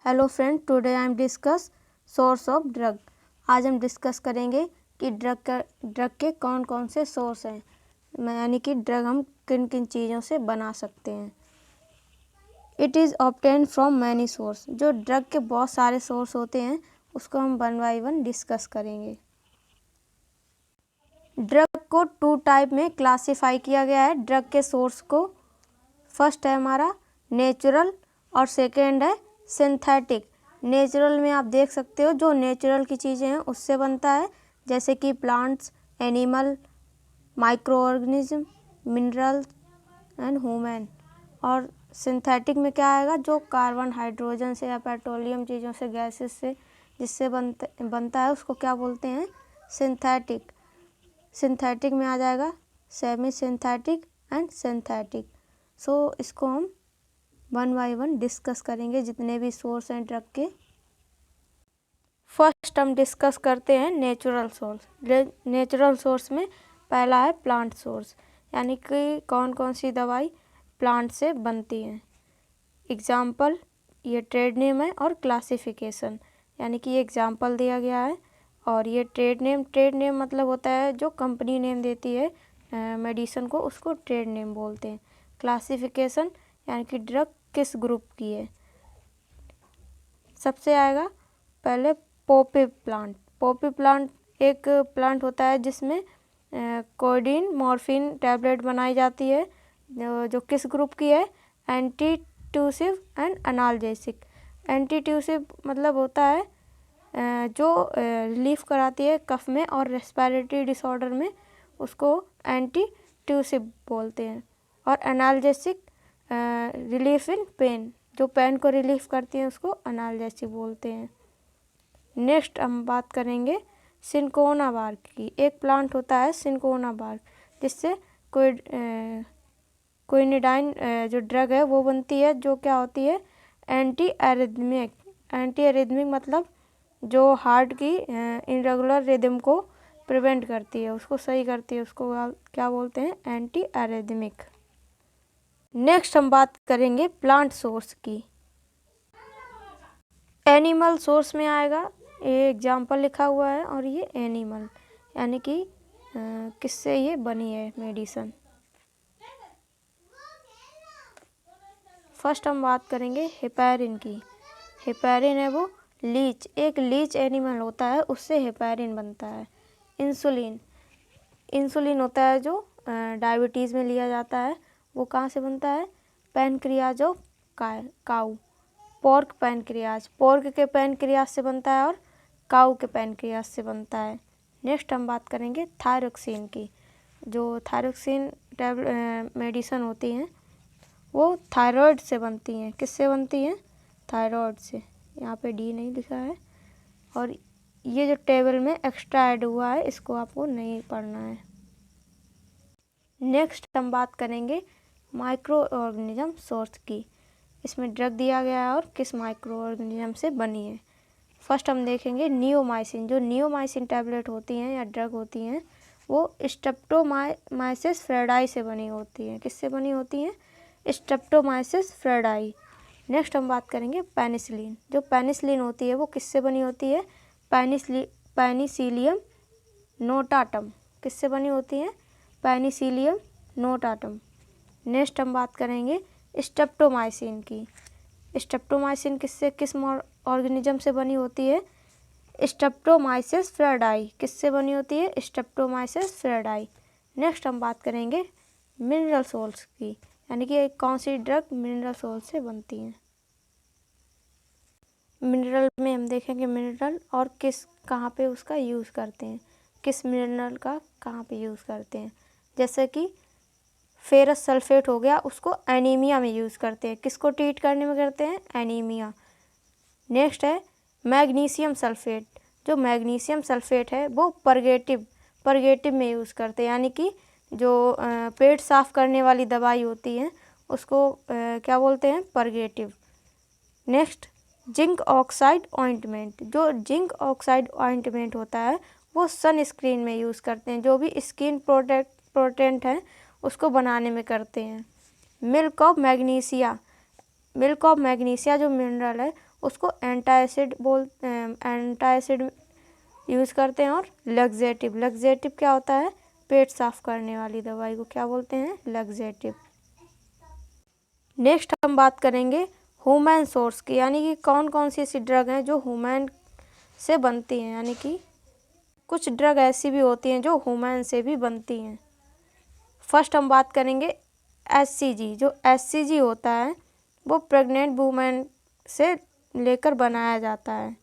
Hello friend, today I am discuss source of drug. आज हम discuss करेंगे कि ड्रग के कौन कौन से सोर्स हैं, यानी कि ड्रग हम किन किन चीज़ों से बना सकते हैं। It is obtain from many source. जो ड्रग के बहुत सारे सोर्स होते हैं उसको हम वन बाई वन डिस्कस करेंगे। ड्रग को 2 टाइप में क्लासिफाई किया गया है। ड्रग के सोर्स को फर्स्ट है हमारा नेचुरल और सेकेंड है सिंथेटिक। नेचुरल में आप देख सकते हो जो नेचुरल की चीज़ें हैं उससे बनता है, जैसे कि plants, animal, micro organism, minerals and human. और सिंथेटिक में क्या आएगा, जो कार्बन, हाइड्रोजन से या पेट्रोलियम चीज़ों से, गैसेस से जिससे बनता है उसको क्या बोलते हैं, सिंथेटिक। सिंथेटिक में आ जाएगा सेमी सिंथेटिक एंड सिंथेटिक। सो इसको हम वन बाई वन डिस्कस करेंगे, जितने भी सोर्स हैं ड्रग के। फर्स्ट हम डिस्कस करते हैं नेचुरल सोर्स। नेचुरल सोर्स में पहला है प्लांट सोर्स, यानी कि कौन कौन सी दवाई प्लांट से बनती हैं। एग्जाम्पल, ये ट्रेड नेम है, और क्लासिफिकेशन, यानी कि ये एग्जाम्पल दिया गया है। और ये ट्रेड नेम मतलब होता है जो कंपनी नेम देती है मेडिसिन को, उसको ट्रेड नेम बोलते हैं। क्लासिफिकेशन यानी कि ड्रग किस ग्रुप की है। सबसे आएगा पहले पोपी प्लांट। पोपी प्लांट एक प्लांट होता है जिसमें कोडीन मॉर्फिन टैबलेट बनाई जाती है, जो किस ग्रुप की है, एंटी ट्यूसिव एंड अनाल्जेसिक। एंटी ट्यूसिव मतलब होता है जो रिलीफ कराती है कफ में और रेस्पिरेटरी डिसऑर्डर में, उसको एंटी ट्यूसिव बोलते हैं। और एनाल्जेसिक रिलीफ इन पेन, जो पेन को रिलीफ करती हैं उसको एनाल्जेसिक बोलते हैं। नेक्स्ट हम बात करेंगे सिनकोना बार्क की। एक प्लांट होता है सिनकोना बार्क, जिससे क्विनिडाइन जो ड्रग है वो बनती है, जो क्या होती है, एंटी एरिथमिक। एंटी एरिथमिक मतलब जो हार्ट की इरेगुलर रिदम को प्रिवेंट करती है, उसको सही करती है, उसको क्या बोलते हैं, एंटी एरिथमिक। नेक्स्ट हम बात करेंगे प्लांट सोर्स की। एनिमल सोर्स में आएगा, ये एग्जाम्पल लिखा हुआ है, और ये एनिमल यानी कि किससे ये बनी है मेडिसिन। फर्स्ट हम बात करेंगे हेपेरिन की। हेपेरिन है वो लीच, एक लीच एनिमल होता है, उससे हेपेरिन बनता है। इंसुलिन होता है जो डायबिटीज़ में लिया जाता है, वो कहाँ से बनता है, pancreas of cow. Pork pancreas, pork के पैनक्रियाज से बनता है, और काऊ के पैनक्रियाज से बनता है। नेक्स्ट हम बात करेंगे थायरोक्सिन की। जो थायरोक्सिन मेडिसिन होती हैं वो थायराइड से बनती हैं। किससे बनती हैं, थायराइड से। यहाँ पे डी नहीं लिखा है, और ये जो टेबल में एक्स्ट्रा ऐड हुआ है इसको आपको नहीं पढ़ना है। नेक्स्ट हम बात करेंगे माइक्रो ऑर्गेनिज्म सोर्स की। इसमें ड्रग दिया गया है और किस माइक्रो ऑर्गेनिज्म से बनी है। फर्स्ट हम देखेंगे नियोमाइसिन। जो नियोमाइसिन टैबलेट होती हैं या ड्रग होती हैं वो स्ट्रेप्टोमाइसिस फ्रेडाई से बनी होती हैं। किससे बनी होती हैं, स्ट्रेप्टोमाइसिस फ्रेडाई। नेक्स्ट हम बात करेंगे पेनिसिलिन। जो पेनिसिलिन होती है वो किससे बनी होती है, पेनिसिलियम नोटाटम। किससे बनी होती है, पेनिसिलियम नोटाटम। नेक्स्ट हम बात करेंगे स्ट्रेप्टोमाइसिन की। स्ट्रेप्टोमाइसिन किस ऑर्गेनिज्म से बनी होती है, स्ट्रेप्टोमाइसिस फ्रेडाई। किससे बनी होती है, स्ट्रेप्टोमाइसिस फ्रेडाई। नेक्स्ट हम बात करेंगे मिनरल सोल्स की, यानी कि कौन सी ड्रग मिनरल सोल्स से बनती हैं। मिनरल में हम देखेंगे मिनरल और कहाँ पे उसका यूज़ करते हैं, किस मिनरल का कहाँ पे यूज़ करते हैं। जैसे कि फेरस सल्फेट हो गया, उसको एनीमिया में यूज़ करते हैं। किसको ट्रीट करने में करते हैं, एनीमिया। नेक्स्ट है मैग्नीशियम सल्फेट। जो मैग्नीशियम सल्फेट है वो परगेटिव में यूज़ करते हैं, यानी कि जो पेट साफ करने वाली दवाई होती है उसको क्या बोलते हैं, purgative. Next zinc oxide ointment. जो जिंक ऑक्साइड ऑइंटमेंट होता है वो सन स्क्रीन में यूज़ करते हैं, जो भी स्किन प्रोटेक्टेंट है उसको बनाने में करते हैं। मिल्क ऑफ मैग्नीशिया जो मिनरल है उसको एंटासिड यूज़ करते हैं। और लग्जेटिव क्या होता है? पेट साफ करने वाली दवाई को क्या बोलते हैं? लग्जेटिव। नेक्स्ट हम बात करेंगे ह्यूमन सोर्स की, यानी कि कौन कौन सी ऐसी ड्रग हैं जो ह्यूमन से बनती हैं, यानी कि कुछ ड्रग ऐसी भी होती हैं जो ह्यूमन से भी बनती हैं। फर्स्ट हम बात करेंगे HCG। जो HCG होता है वो प्रेग्नेंट वुमेन से लेकर बनाया जाता है।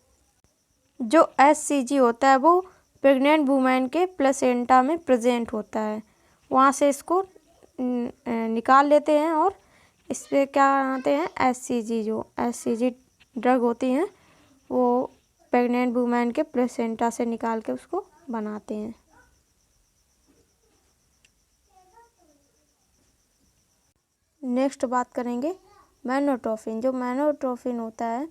जो HCG होता है वो प्रेग्नेंट वुमेन के प्लेसेंटा में प्रेजेंट होता है, वहाँ से इसको निकाल लेते हैं और इस पर क्या बनाते हैं? HCG। जो HCG ड्रग होती हैं वो प्रेग्नेंट वुमेन के प्लेसेंटा से निकाल के उसको बनाते हैं। नेक्स्ट बात करेंगे मैनोट्रोपिन। जो मैनोट्रोपिन होता है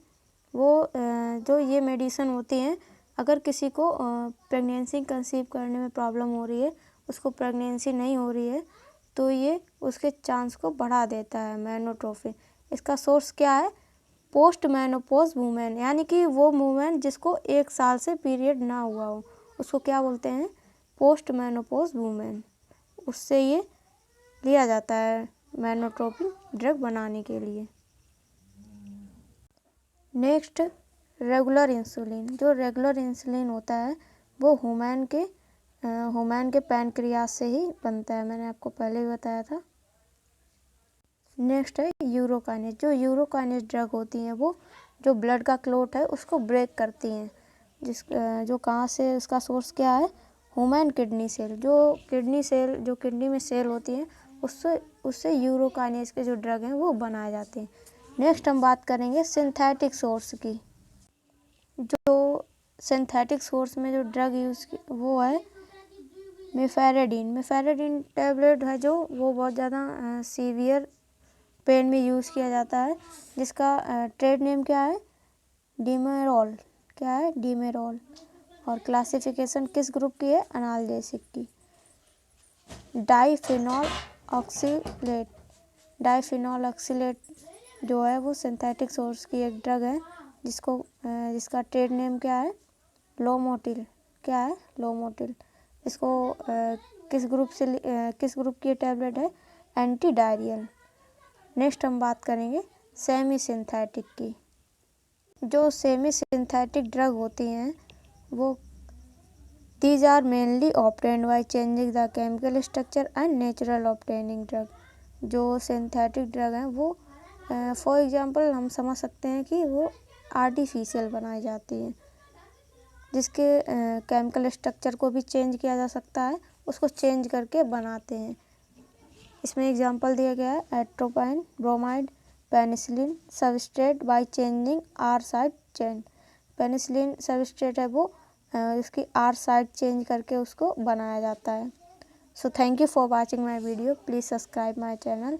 वो जो ये मेडिसिन होती हैं, अगर किसी को प्रेगनेंसी कंसीव करने में प्रॉब्लम हो रही है, उसको प्रेगनेंसी नहीं हो रही है, तो ये उसके चांस को बढ़ा देता है मैनोट्रोपिन। इसका सोर्स क्या है? पोस्ट मेनोपॉज वुमेन, यानी कि वो वुमेन जिसको 1 साल से पीरियड ना हुआ हो, उसको क्या बोलते हैं? Post menopause women. उससे ये लिया जाता है मैनोट्रोपिन ड्रग बनाने के लिए। Next regular insulin. जो रेगुलर इंसुलिन होता है वो ह्यूमन के पैनक्रियास से ही बनता है, मैंने आपको पहले ही बताया था। नेक्स्ट है यूरोकाइनेज। जो यूरोकाइनेज ड्रग होती हैं वो जो ब्लड का क्लॉट है उसको ब्रेक करती हैं। जो कहाँ से, उसका सोर्स क्या है? Human kidney cell. जो किडनी में सेल होती हैं उससे यूरोकाइनेज के जो ड्रग हैं वो बनाए जाते हैं। नेक्स्ट हम बात करेंगे सिंथेटिक सोर्स की। जो सिंथेटिक सोर्स में जो ड्रग यूज़ की वो है मिफेरेडिन टैबलेट है, जो वो बहुत ज़्यादा सीवियर पेन में यूज़ किया जाता है, जिसका ट्रेड नेम क्या है? डिमेरोल। क्या है? डिमेरोल। और क्लासिफिकेशन किस ग्रुप की है? एनाल्जेसिक की। डाइफिनॉल ऑक्सीलेट जो है वो सिंथेटिक सोर्स की एक ड्रग है, जिसका ट्रेड नेम क्या है? लोमोटिल। क्या है? लोमोटिल। इसको किस ग्रुप की टैबलेट है? Anti diarrhoeal. नेक्स्ट हम बात करेंगे सेमी सिंथेटिक की। जो सेमी सिंथेटिक ड्रग होती हैं वो These are mainly obtained by changing the chemical structure and natural obtaining drug। जो सिंथेटिक ड्रग हैं वो फॉर एग्जांपल हम समझ सकते हैं कि वो आर्टिफिशियल बनाई जाती हैं, जिसके केमिकल स्ट्रक्चर को भी चेंज किया जा सकता है, उसको चेंज करके बनाते हैं। इसमें एग्जांपल दिया गया है atropine, bromide, penicillin substrate by changing R side chain. Penicillin substrate है वो उसकी आर साइड चेंज करके उसको बनाया जाता है। So thank you for watching my video. Please subscribe my channel.